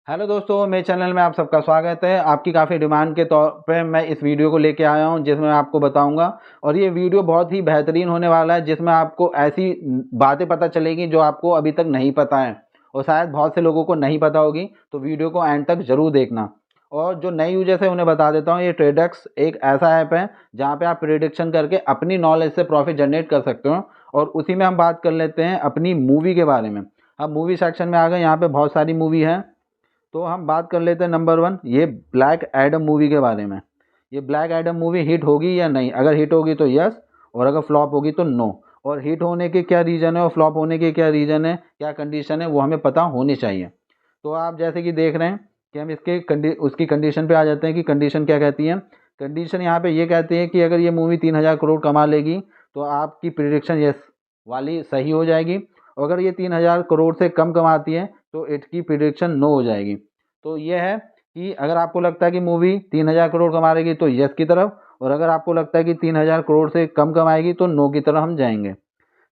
Hello दोस्तों, मेरे channel में आप सबका स्वागत है। आपकी काफ़ी डिमांड के तौर पे मैं इस वीडियो को लेके आया हूं, जिसमें मैं आपको बताऊंगा। और ये वीडियो बहुत ही बेहतरीन होने वाला है, जिसमें आपको ऐसी बातें पता चलेगी जो आपको अभी तक नहीं पता है और शायद बहुत से लोगों को नहीं पता होगी। तो वीडियो को एंड तक ज़रूर देखना। और जो नए यूजर्स है उन्हें बता देता हूँ, ये ट्रेडेक्स एक ऐसा ऐप है जहाँ पे आप प्रिडिक्शन करके अपनी नॉलेज से प्रॉफिट जनरेट कर सकते हो। और उसी में हम बात कर लेते हैं अपनी मूवी के बारे में। हम मूवी सेक्शन में आ गए। यहाँ पे बहुत सारी मूवी है, तो हम बात कर लेते हैं नंबर 1, ये ब्लैक एडम मूवी के बारे में। ये ब्लैक एडम मूवी हिट होगी या नहीं? अगर हिट होगी तो यस, और अगर फ्लॉप होगी तो नो। और हिट होने के क्या रीज़न है और फ्लॉप होने के क्या रीज़न है, क्या कंडीशन है, वो हमें पता होनी चाहिए। तो आप जैसे कि देख रहे हैं कि हम उसकी कंडीशन पे आ जाते हैं कि कंडीशन क्या कहती है। कंडीशन यहाँ पे ये कहती है कि अगर ये मूवी 3,000 करोड़ कमा लेगी तो आपकी प्रिडिक्शन यस वाली सही हो जाएगी। और अगर ये 3,000 करोड़ से कम कमाती है तो इसकी प्रिडिक्शन नो हो जाएगी। तो ये है कि अगर आपको लगता है कि मूवी 3,000 करोड़ कमा लेगी तो यस की तरफ, और अगर आपको लगता है कि 3,000 करोड़ से कम कमाएगी तो नो की तरफ हम जाएंगे।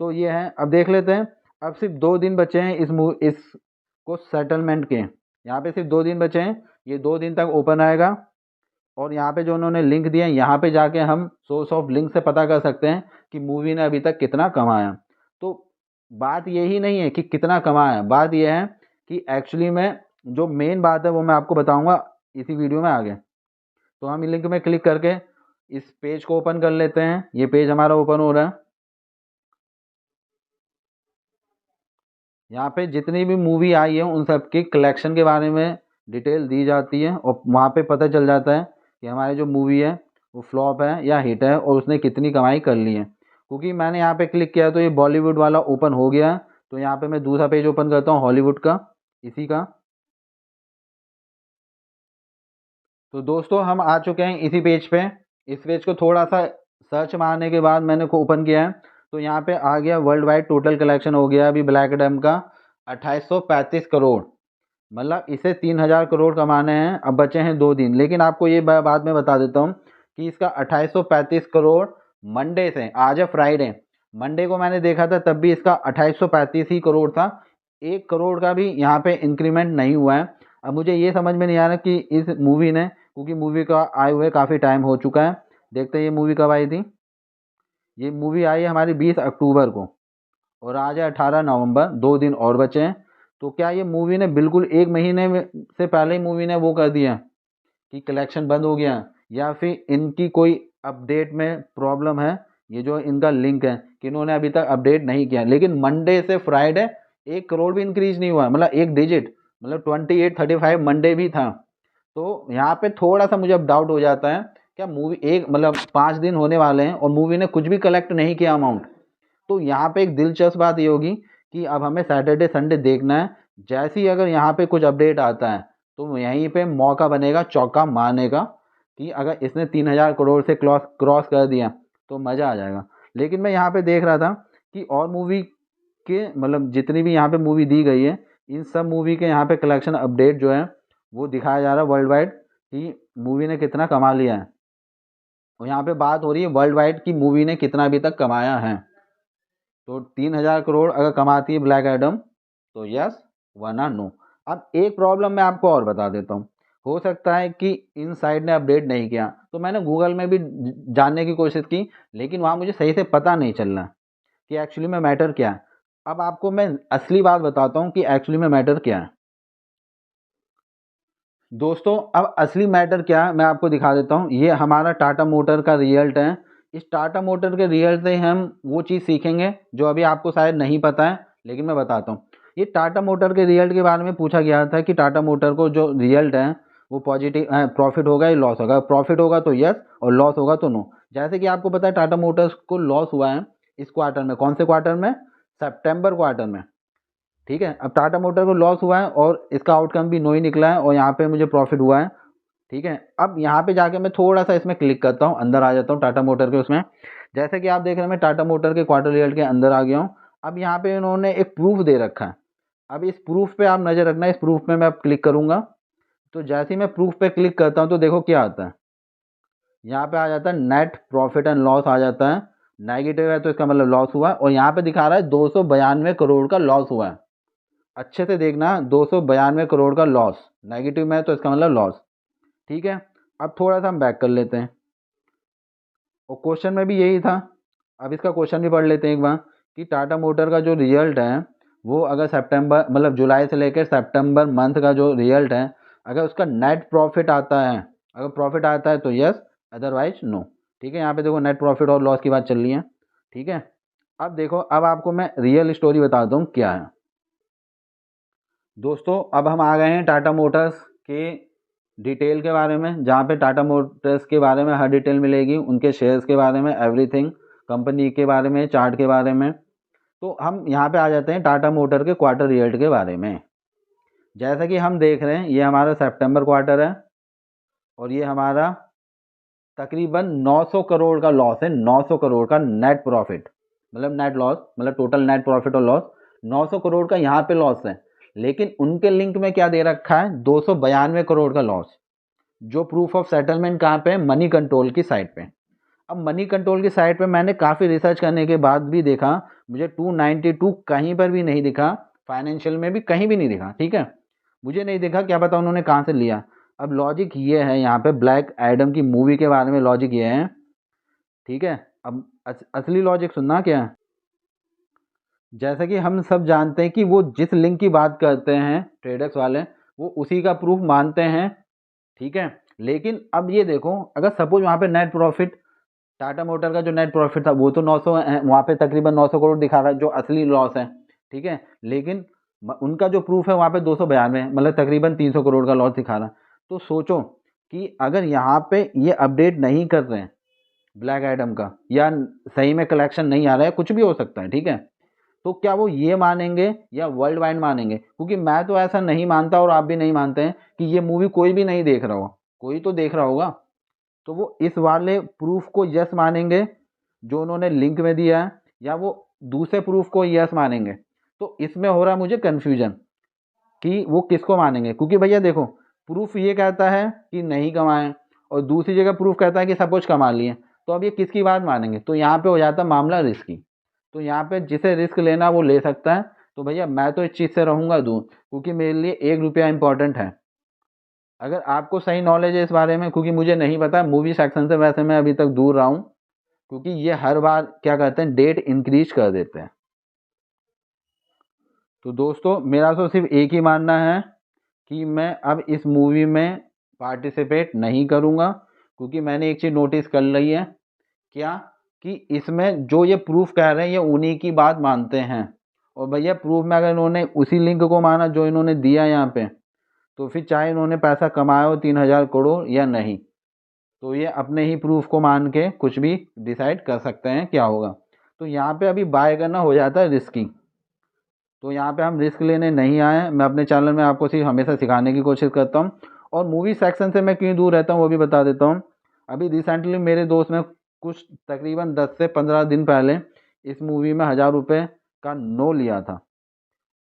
तो ये है। अब देख लेते हैं। अब सिर्फ 2 दिन बचे हैं इसको सेटलमेंट के। यहाँ पे सिर्फ 2 दिन बचे हैं। ये 2 दिन तक ओपन आएगा। और यहाँ पे जो उन्होंने लिंक दिए हैं, यहाँ पे जाके हम सोर्स ऑफ लिंक से पता कर सकते हैं कि मूवी ने अभी तक कितना कमाया। तो बात यही नहीं है कि कितना कमाया, बात यह है कि एक्चुअली में जो मेन बात है वो मैं आपको बताऊंगा इसी वीडियो में आगे। तो हम लिंक में क्लिक करके इस पेज को ओपन कर लेते हैं। ये पेज हमारा ओपन हो रहा है। यहाँ पे जितनी भी मूवी आई है उन सब की कलेक्शन के बारे में डिटेल दी जाती है, और वहाँ पे पता चल जाता है कि हमारी जो मूवी है वो फ्लॉप है या हिट है और उसने कितनी कमाई कर ली है। क्योंकि मैंने यहाँ पे क्लिक किया तो ये बॉलीवुड वाला ओपन हो गया। तो यहाँ पे मैं दूसरा पेज ओपन करता हूँ हॉलीवुड का, इसी का। तो दोस्तों हम आ चुके हैं इसी पेज पे। इस पेज को थोड़ा सा सर्च मारने के बाद मैंने को ओपन किया है। तो यहाँ पे आ गया वर्ल्ड वाइड टोटल कलेक्शन हो गया अभी ब्लैक एडम का 2835 करोड़। मतलब इसे 3,000 करोड़ कमाने हैं। अब बचे हैं 2 दिन, लेकिन आपको ये बात मैं बता देता हूँ कि इसका 2835 करोड़ मंडे से, आज है फ्राइडे, मंडे को मैंने देखा था तब भी इसका 2835 ही करोड़ था। 1 करोड़ का भी यहाँ पे इंक्रीमेंट नहीं हुआ है। अब मुझे ये समझ में नहीं आ रहा कि इस मूवी ने, क्योंकि मूवी का आए हुए काफ़ी टाइम हो चुका है। देखते हैं ये मूवी कब आई थी। ये मूवी आई है हमारी 20 अक्टूबर को, और आज है 18 नवंबर, 2 दिन और बचे हैं। तो क्या ये मूवी ने बिल्कुल 1 महीने से पहले ही मूवी ने वो कर दिया कि कलेक्शन बंद हो गया, या फिर इनकी कोई अपडेट में प्रॉब्लम है? ये जो इनका लिंक है कि इन्होंने अभी तक अपडेट नहीं किया, लेकिन मंडे से फ्राइडे 1 करोड़ भी इंक्रीज नहीं हुआ, मतलब एक डिजिट, मतलब 2835 मंडे भी था। तो यहाँ पे थोड़ा सा मुझे अब डाउट हो जाता है, क्या मूवी एक मतलब 5 दिन होने वाले हैं और मूवी ने कुछ भी कलेक्ट नहीं किया अमाउंट? तो यहाँ पे एक दिलचस्प बात ये होगी कि अब हमें सैटरडे संडे देखना है। जैसे ही अगर यहाँ पे कुछ अपडेट आता है तो यहीं पे मौका बनेगा चौका मारने का, कि अगर इसने 3,000 करोड़ से क्रॉस क्रॉस कर दिया तो मज़ा आ जाएगा। लेकिन मैं यहाँ पे देख रहा था कि और मूवी के, मतलब जितनी भी यहाँ पे मूवी दी गई है, इन सब मूवी के यहाँ पे कलेक्शन अपडेट जो है वो दिखाया जा रहा है वर्ल्ड वाइड, कि मूवी ने कितना कमा लिया है। और यहाँ पे बात हो रही है वर्ल्ड वाइड की मूवी ने कितना अभी तक कमाया है। तो 3,000 करोड़ अगर कमाती है ब्लैक एडम तो यस, वरना नो। अब एक प्रॉब्लम मैं आपको और बता देता हूँ। हो सकता है कि इन साइड ने अपडेट नहीं किया, तो मैंने गूगल में भी जानने की कोशिश की, लेकिन वहाँ मुझे सही से पता नहीं चल रहा कि एक्चुअली में मैटर क्या है। अब आपको मैं असली बात बताता हूँ कि एक्चुअली में मैटर क्या है। दोस्तों अब असली मैटर क्या है मैं आपको दिखा देता हूँ। ये हमारा टाटा मोटर का रिजल्ट है। इस टाटा मोटर के रिजल्ट से हम वो चीज़ सीखेंगे जो अभी आपको शायद नहीं पता है, लेकिन मैं बताता हूँ। ये टाटा मोटर के रिजल्ट के बारे में पूछा गया था कि टाटा मोटर को जो रिजल्ट है वो पॉजिटिव प्रॉफिट होगा या लॉस होगा। प्रॉफिट होगा तो यस, और लॉस होगा तो नो। जैसे कि आपको पता है टाटा मोटर्स को लॉस हुआ है इस क्वार्टर में। कौन से क्वार्टर में? सितंबर क्वार्टर में। ठीक है। अब टाटा मोटर को लॉस हुआ है और इसका आउटकम भी नो ही निकला है, और यहाँ पे मुझे प्रॉफिट हुआ है। ठीक है। अब यहाँ पे जाके मैं थोड़ा सा इसमें क्लिक करता हूँ, अंदर आ जाता हूँ टाटा मोटर के उसमें। जैसे कि आप देख रहे हैं मैं टाटा मोटर के क्वार्टर रिजल्ट के अंदर आ गया हूँ। अब यहाँ पे इन्होंने एक प्रूफ दे रखा है। अब इस प्रूफ पे आप नज़र रखना। इस प्रूफ में मैं अब क्लिक करूँगा। तो जैसे ही मैं प्रूफ पे क्लिक करता हूँ तो देखो क्या आता है। यहाँ पे आ जाता है नेट प्रॉफिट एंड लॉस आ जाता है। नेगेटिव है तो इसका मतलब लॉस हुआ है, और यहाँ पे दिखा रहा है 292 करोड़ का लॉस हुआ है। अच्छे से देखना, 292 करोड़ का लॉस, नेगेटिव में तो इसका मतलब लॉस। ठीक है, अब थोड़ा सा हम बैक कर लेते हैं, और क्वेश्चन में भी यही था। अब इसका क्वेश्चन भी पढ़ लेते हैं एक बार, कि टाटा मोटर का जो रिजल्ट है वो अगर सितंबर मतलब जुलाई से लेकर सितंबर मंथ का जो रिजल्ट है, अगर उसका नेट प्रॉफिट आता है, अगर प्रॉफिट आता है तो यस, अदरवाइज नो। ठीक है, यहाँ पे देखो नेट प्रॉफिट और लॉस की बात चल रही है। ठीक है, अब देखो, अब आपको मैं रियल स्टोरी बताता हूँ क्या है। दोस्तों अब हम आ गए हैं टाटा मोटर्स के डिटेल के बारे में, जहाँ पे टाटा मोटर्स के बारे में हर डिटेल मिलेगी, उनके शेयर्स के बारे में, एवरीथिंग, कंपनी के बारे में, चार्ट के बारे में। तो हम यहाँ पे आ जाते हैं टाटा मोटर के क्वार्टर रिजल्ट के बारे में। जैसा कि हम देख रहे हैं, ये हमारा सितंबर क्वार्टर है, और ये हमारा तकरीबन 900 करोड़ का लॉस है, 900 करोड़ का नेट प्रॉफिट, मतलब नेट लॉस, मतलब टोटल नेट प्रॉफिट और लॉस 900 करोड़ का यहाँ पे लॉस है। लेकिन उनके लिंक में क्या दे रखा है, 292 करोड़ का लॉस, जो प्रूफ ऑफ सेटलमेंट कहाँ पे है, मनी कंट्रोल की साइट पे। अब मनी कंट्रोल की साइट पे मैंने काफ़ी रिसर्च करने के बाद भी देखा, मुझे 292 कहीं पर भी नहीं दिखा, फाइनेंशियल में भी कहीं भी नहीं दिखा। ठीक है, मुझे नहीं दिखा, क्या पता उन्होंने कहाँ से लिया। अब लॉजिक ये है, यहाँ पे ब्लैक एडम की मूवी के बारे में लॉजिक ये है। ठीक है, अब असली लॉजिक सुनना क्या है। जैसा कि हम सब जानते हैं कि वो जिस लिंक की बात करते हैं ट्रेडर्स वाले, वो उसी का प्रूफ मानते हैं। ठीक है, लेकिन अब ये देखो, अगर सपोज वहाँ पे नेट प्रॉफिट, टाटा मोटर का जो नेट प्रॉफिट था वो तो 900 है, वहाँ पे तकरीबन 900 करोड़ दिखा रहा है, जो असली लॉस है। ठीक है, लेकिन उनका जो प्रूफ है वहाँ पे 292, मतलब तकरीबन 300 करोड़ का लॉस दिखा रहा है। तो सोचो कि अगर यहाँ पे ये अपडेट नहीं कर रहे हैं ब्लैक एडम का, या सही में कलेक्शन नहीं आ रहा है, कुछ भी हो सकता है। ठीक है, तो क्या वो ये मानेंगे या वर्ल्ड वाइड मानेंगे? क्योंकि मैं तो ऐसा नहीं मानता, और आप भी नहीं मानते हैं, कि ये मूवी कोई भी नहीं देख रहा होगा, कोई तो देख रहा होगा। तो वो इस वाले प्रूफ को यस मानेंगे जो उन्होंने लिंक में दिया है, या वो दूसरे प्रूफ को यस मानेंगे? तो इसमें हो रहा है मुझे कन्फ्यूजन कि वो किसको मानेंगे। क्योंकि भैया देखो, प्रूफ ये कहता है कि नहीं कमाएं, और दूसरी जगह प्रूफ कहता है कि सपोज कमा लिए, तो अब ये किसकी बात मानेंगे? तो यहाँ पे हो जाता है मामला रिस्की। तो यहाँ पे जिसे रिस्क लेना वो ले सकता है। तो भैया मैं तो इस चीज़ से रहूँगा दूर, क्योंकि मेरे लिए 1 रुपया इंपॉर्टेंट है। अगर आपको सही नॉलेज है इस बारे में, क्योंकि मुझे नहीं पता, मूवी सेक्शन से वैसे मैं अभी तक दूर रहा हूँ, क्योंकि ये हर बार क्या कहते हैं, डेट इंक्रीज कर देते हैं। तो दोस्तों मेरा तो सिर्फ एक ही मानना है कि मैं अब इस मूवी में पार्टिसिपेट नहीं करूँगा, क्योंकि मैंने एक चीज़ नोटिस कर ली है। क्या? कि इसमें जो ये प्रूफ कह रहे हैं ये उन्हीं की बात मानते हैं, और भैया प्रूफ में अगर इन्होंने उसी लिंक को माना जो इन्होंने दिया यहाँ पे, तो फिर चाहे इन्होंने पैसा कमाया हो 3,000 करोड़ या नहीं, तो ये अपने ही प्रूफ को मान के कुछ भी डिसाइड कर सकते हैं क्या होगा। तो यहाँ पे अभी बाय करना हो जाता है रिस्की। तो यहाँ पे हम रिस्क लेने नहीं आए हैं। मैं अपने चैनल में आपको सिर्फ हमेशा सिखाने की कोशिश करता हूँ। और मूवी सेक्शन से मैं क्यों दूर रहता हूँ वो भी बता देता हूँ। अभी रिसेंटली मेरे दोस्त ने कुछ तकरीबन 10 से 15 दिन पहले इस मूवी में 1,000 रुपये का नो लिया था।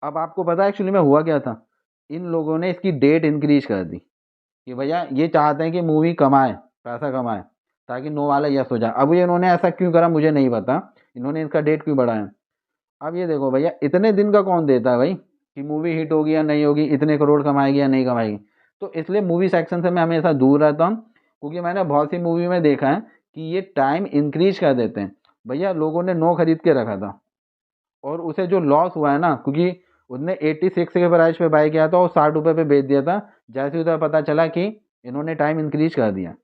अब आपको पता है एक्चुअली में हुआ क्या था? इन लोगों ने इसकी डेट इंक्रीज कर दी, कि भैया ये चाहते हैं कि मूवी कमाए, पैसा कमाए, ताकि नो वाला यस हो जाए। अब ये इन्होंने ऐसा क्यों करा मुझे नहीं पता, इन्होंने इसका डेट क्यों बढ़ाया। अब ये देखो भैया, इतने दिन का कौन देता है भाई, कि मूवी हिट होगी या नहीं होगी, इतने करोड़ कमाएगी या नहीं कमाएगी। तो इसलिए मूवी सेक्शन से मैं हमेशा दूर रहता हूँ, क्योंकि मैंने बहुत सी मूवी में देखा है कि ये टाइम इंक्रीज कर देते हैं। भैया लोगों ने नो खरीद के रखा था, और उसे जो लॉस हुआ है ना, क्योंकि उसने 86 के प्राइस पे बाई किया था और 60 रुपये पे बेच दिया था, जैसे उधर पता चला कि इन्होंने टाइम इंक्रीज कर दिया।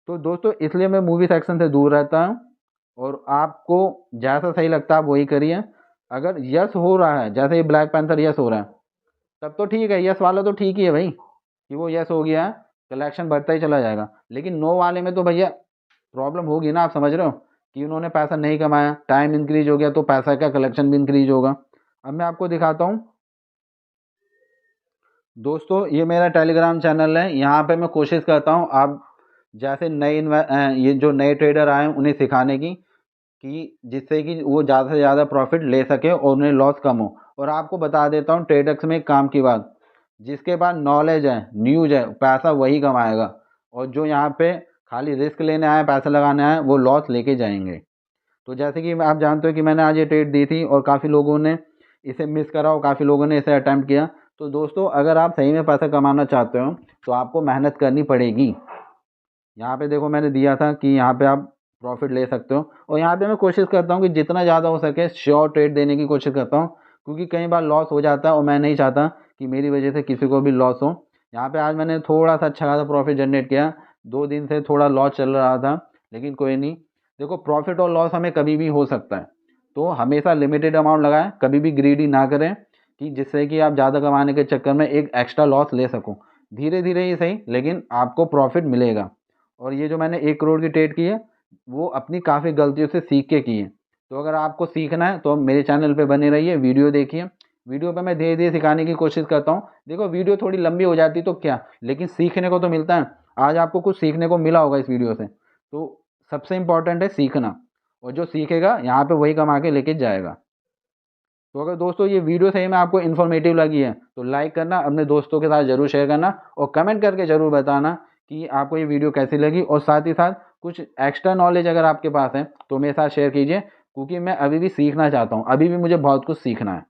तो दोस्तों इसलिए मैं मूवी सेक्शन से दूर रहता हूँ, और आपको जैसा सही लगता है आप वही करिए। अगर यस हो रहा है, जैसे ये ब्लैक पैंथर यस हो रहा है, तब तो ठीक है, यस वाला तो ठीक ही है भाई, कि वो यस हो गया है, कलेक्शन बढ़ता ही चला जाएगा। लेकिन नो वाले में तो भैया प्रॉब्लम होगी ना, आप समझ रहे हो, कि उन्होंने पैसा नहीं कमाया, टाइम इंक्रीज हो गया, तो पैसा का कलेक्शन भी इंक्रीज होगा। अब मैं आपको दिखाता हूँ दोस्तों, ये मेरा टेलीग्राम चैनल है। यहाँ पे मैं कोशिश करता हूँ आप जैसे ये जो नए ट्रेडर आए हैं उन्हें सिखाने की, कि जिससे कि वो ज़्यादा से ज़्यादा प्रॉफिट ले सके और उन्हें लॉस कम हो। और आपको बता देता हूँ ट्रेडर्स में एक काम की बात, जिसके पास नॉलेज है, न्यूज है, पैसा वही कमाएगा, और जो यहाँ पे खाली रिस्क लेने आए, पैसा लगाने आए, वो लॉस लेके जाएंगे। तो जैसे कि आप जानते हो कि मैंने आज ये ट्रेड दी थी, और काफ़ी लोगों ने इसे मिस करा हो, काफ़ी लोगों ने इसे अटैम्प्ट किया। तो दोस्तों अगर आप सही में पैसा कमाना चाहते हो तो आपको मेहनत करनी पड़ेगी। यहाँ पे देखो मैंने दिया था कि यहाँ पे आप प्रॉफिट ले सकते हो, और यहाँ पे मैं कोशिश करता हूँ कि जितना ज़्यादा हो सके श्योर ट्रेड देने की कोशिश करता हूँ, क्योंकि कई बार लॉस हो जाता है और मैं नहीं चाहता कि मेरी वजह से किसी को भी लॉस हो। यहाँ पे आज मैंने थोड़ा सा अच्छा खासा प्रॉफिट जनरेट किया। 2 दिन से थोड़ा लॉस चल रहा था, लेकिन कोई नहीं। देखो प्रॉफिट और लॉस हमें कभी भी हो सकता है, तो हमेशा लिमिटेड अमाउंट लगाएं, कभी भी ग्रीडी ना करें कि जिससे कि आप ज़्यादा कमाने के चक्कर में एक एक्स्ट्रा लॉस ले सको। धीरे धीरे ही सही, लेकिन आपको प्रॉफिट मिलेगा। और ये जो मैंने 1 करोड़ की ट्रेड की है वो अपनी काफ़ी गलतियों से सीख के की है। तो अगर आपको सीखना है तो मेरे चैनल पे बने रहिए, वीडियो देखिए। वीडियो पे मैं धीरे धीरे सिखाने की कोशिश करता हूँ। देखो वीडियो थोड़ी लंबी हो जाती तो क्या, लेकिन सीखने को तो मिलता है। आज आपको कुछ सीखने को मिला होगा इस वीडियो से, तो सबसे इम्पॉर्टेंट है सीखना, और जो सीखेगा यहाँ पे वही कमा के लेके जाएगा। तो अगर दोस्तों ये वीडियो सही में आपको इन्फॉर्मेटिव लगी है तो लाइक करना, अपने दोस्तों के साथ ज़रूर शेयर करना, और कमेंट करके ज़रूर बताना कि आपको ये वीडियो कैसी लगी। और साथ ही साथ कुछ एक्स्ट्रा नॉलेज अगर आपके पास है तो मेरे साथ शेयर कीजिए, क्योंकि मैं अभी भी सीखना चाहता हूँ, अभी भी मुझे बहुत कुछ सीखना है।